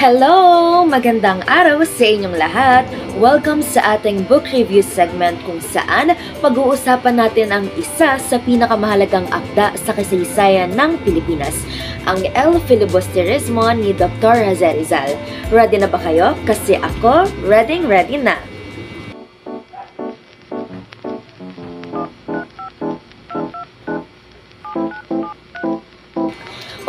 Hello! Magandang araw sa inyong lahat! Welcome sa ating book review segment kung saan pag-uusapan natin ang isa sa pinakamahalagang akda sa kasaysayan ng Pilipinas, ang El Filibusterismo ni Dr. Jose Rizal. Ready na ba kayo? Kasi ako, ready na!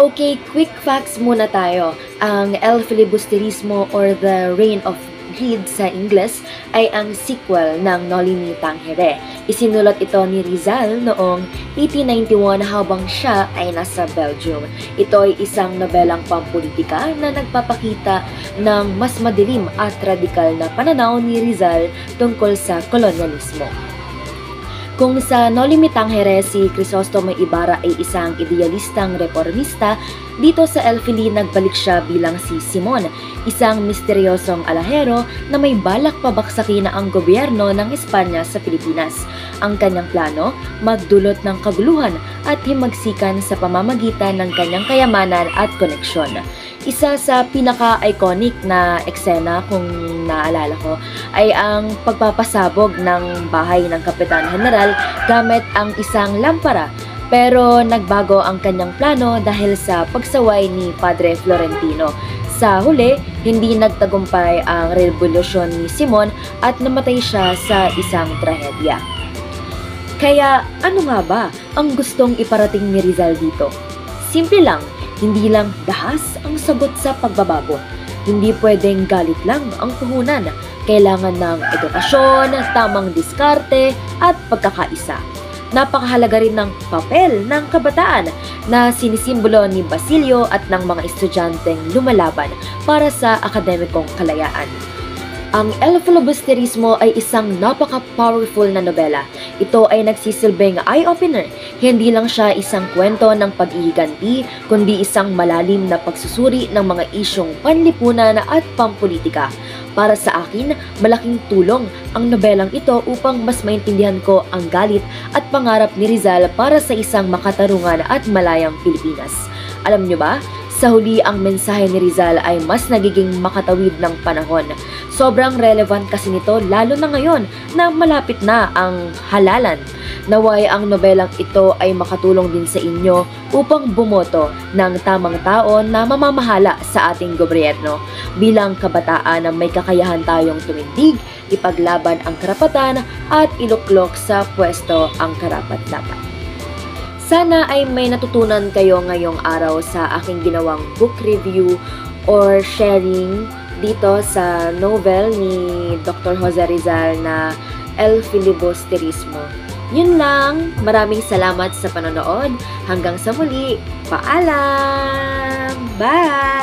Okay, quick facts muna tayo. Ang El Filibusterismo or The Reign of Greed sa Ingles ay ang sequel ng Noli Me Tangere. Isinulat ito ni Rizal noong 1891 habang siya ay nasa Belgium. Ito ay isang nobelang pampolitika na nagpapakita ng mas madilim at radikal na pananaw ni Rizal tungkol sa kolonyalismo. Kung sa Noli Me Tangere, si Crisostomo Ibarra ay isang idealistang reformista, dito sa El Fili nagbalik siya bilang si Simon, isang misteryosong alahero na may balak pabaksakin ang gobyerno ng Espanya sa Pilipinas. Ang kanyang plano, magdulot ng kaguluhan at himagsikan sa pamamagitan ng kanyang kayamanan at koneksyon. Isa sa pinaka-iconic na eksena, kung naalala ko, ay ang pagpapasabog ng bahay ng Kapitan General gamit ang isang lampara. Pero nagbago ang kanyang plano dahil sa pagsaway ni Padre Florentino. Sa huli, hindi nagtagumpay ang revolusyon ni Simon at namatay siya sa isang trahedya. Kaya ano nga ba ang gustong iparating ni Rizal dito? Simple lang. Hindi lang dahas ang sagot sa pagbabago. Hindi pwedeng galit lang ang puhunan. Kailangan ng edukasyon, tamang diskarte at pagkakaisa. Napakahalaga rin ng papel ng kabataan na sinisimbolo ni Basilio at ng mga estudyanteng lumalaban para sa akademikong kalayaan. Ang El Filibusterismo ay isang napaka-powerful na nobela. Ito ay nagsisilbing eye-opener. Hindi lang siya isang kwento ng pag-ihiganti, kundi isang malalim na pagsusuri ng mga isyong panlipunan at pampolitika. Para sa akin, malaking tulong ang nobelang ito upang mas maintindihan ko ang galit at pangarap ni Rizal para sa isang makatarungan at malayang Pilipinas. Alam nyo ba? Sa huli, ang mensahe ni Rizal ay mas nagiging makatawid ng panahon. Sobrang relevant kasi nito lalo na ngayon na malapit na ang halalan. Naway ang nobelang ito ay makatulong din sa inyo upang bumoto ng tamang tao na mamamahala sa ating gobyerno. Bilang kabataan na may kakayahan tayong tumindig, ipaglaban ang karapatan at iluklok sa pwesto ang karapat-dapat. Sana ay may natutunan kayo ngayong araw sa aking ginawang book review or sharing dito sa novel ni Dr. Jose Rizal na El Filibusterismo. Yun lang. Maraming salamat sa panonood. Hanggang sa muli. Paalam! Bye!